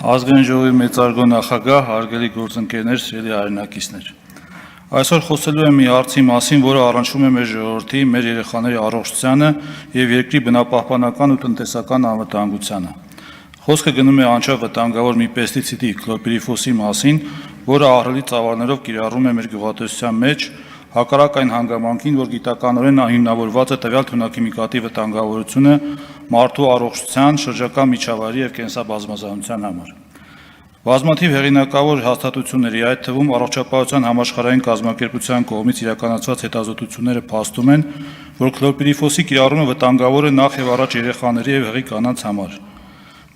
Ազգային ժողովի մեծարգո նախագահ, հարգելի գործընկերներ, սիրելի հայրենակիցներ։ Այսօր խոսելու եմ մի հարցի մասին, որը առնչվում է մեր ժողովրդի, մեր երեխաների առողջությանը եւ երկրի բնապահպանական ու տնտեսական անվտանգությանը։ Խոսքը գնում է անչափ վտանգավոր մի պեստիցիդի քլորպիրիֆոսի մասին, որը ահռելի ծավալներով կիրառվում է մեր գյուղատնտեսության մեջ, հակառակ այն հանգամանքին, որ գիտականորեն հիմնավորված է տվյալ թունաքիմիկատի վտանգավորությունը մարդու առողջության, շրջակա միջավայրի եւ կենսաբազմազանության համար։ Բազմաթիվ հեղինակավոր հաստատությունների, այդ թվում Առողջապահության համաշխարհային կազմակերպության կողմից իրականացված հետազոտությունները փաստում են, որ քլորպիրիֆոսի կիրառումը վտանգավոր է նախ եւ առաջ երեխաների եւ հղի կանանց համար։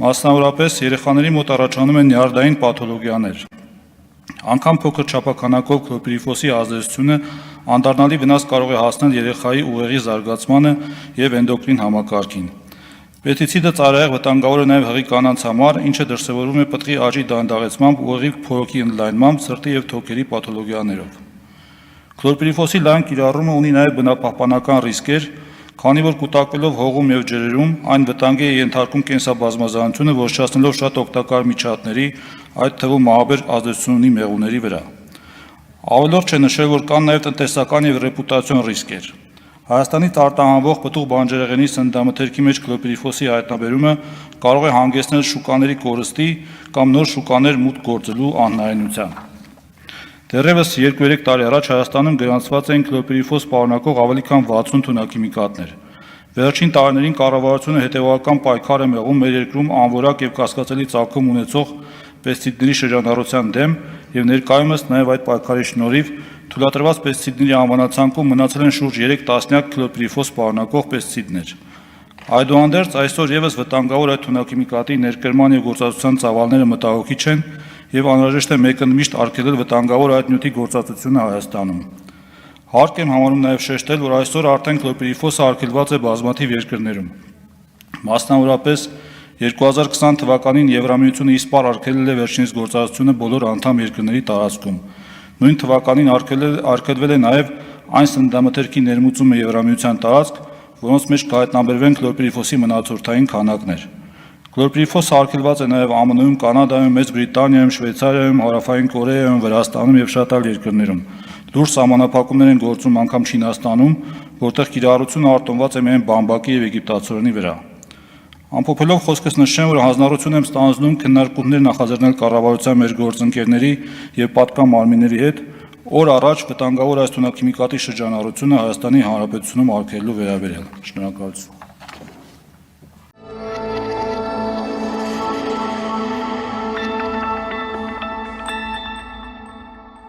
Մասնավորապես երեխաների մոտ առաջանում են նյարդային պաթոլոգիաներ։ Անգամ փոքր չափականակով քլորպիրիֆոսի ազդեցությունը անդառնալի վնաս կարող է հասնել երեխայի ուղեղի զարգացմանը եւ էնդոկրին համակարգին։ Պեստիցիդը ծայրահեղ վտանգավոր է նաեւ հղի կանանց համար, ինչը դրսևորվում է պտղի աճի դանդաղեցմամբ, ուղեղի փորոքի ընդլայնմամբ, սրտի եւ թոքերի պաթոլոգիաներով։ Քլորպիրիֆոսի լայն կիրառումը ունի նաեւ բնապահպանական ռիսկեր, քանի որ կուտակվելով հողում եւ ջրերում այն վտանգի է ենթարկում կենսաբազմազանությունը, ոչնչացնելով շատ օգտակար միջատների, այդ թվում մահաբեր ազդեցություն ունի մեղուների վրա։ Ավելորդ չէ նշել, որ կան նաեւ տնտեսական եւ ռեպուտացիոն ռիսկեր։ Հայաստանից արտահանվող պտուղ բանջարեղենի սննդամթերքի մեջ քլորպիրիֆոսի հայտնաբերումը կարող է հանգեցնել շուկաների կորստի կամ նոր շուկաներ մուտք գործելու անհնարինության։ Դեռևս 2-3 տարի առաջ Հայաստանում գրանցված էին քլորպիրիֆոս պարունակող ավելի քան 60 թունաքիմիկատներ։ Վերջին տարիներին կառավարությունը հետևողական պայքար է մղում մեր երկրում անորակ եւ կասկածելի ծագում ունեցող պեստիցիդների շրջանառության դեմ եւ ներկայումս նաեւ այդ պայքարի շնորհիվ թույլատրված պեստիցիդների անվանացանկում մնացել են շուրջ 3 տասնյակ քլորպիրիֆոս պարունակող պեստիցիդներ։ Այդուհանդերձ այսօր եւս վտանգավոր այդ թունաքիմիկատի ներկրման եւ գործածության ծավալները մտահոգիչ են եւ անհրաժեշտ է մեկընդմիշտ արգելել վտանգավոր այդ նյութի գործածությունը Հայաստանում։ Հարկ եմ համարում նաեւ շեշտել, որ այսօր արդեն քլորպիրիֆոսը արգելված է բազմաթիվ երկրներում։ Մասնավորապես 2020 թվականին Եվրամիությունը իսպառ արգելել է վերջինիս գործածությունը բոլոր անդամ երկրների տարածքում։ Նույն թվականին արգելվել է նաեւ այն սննդամթերքի ներմուծումը Եվրամիության տարածք, որոնց մեջ կհայտնաբերվեն քլորպիրիֆոսի մնացորդային քանակներ։ Քլորպիրիֆոսը արգելված է նաև ԱՄՆ-ում, Կանադայում, Մեծ Բրիտանիայում, Շվեյցարիայում, Հարավային Կորեայում, Վրաստանում եւ շատ այլ երկրներում։ Լուրջ սահմանափակումներ են գործում անգամ Չինաստանում, որտեղ կիրառությունը արտոնված է միայն բամբակի եւ եգիպտացորենի վրա։ Ամփոփելով խոսքս նշեմ, որ հանձնառություն եմ ստանձնում քննարկումներ նախաձեռնել կառավարության մեր գործընկերների եւ պատկան մարմինների հետ օր առաջ վտանգավոր այս թունաքիմիկատի շրջանառությունը Հայաստանի Հանրապետությունում արգելելու վերաբերյալ։ Շնորհակալություն։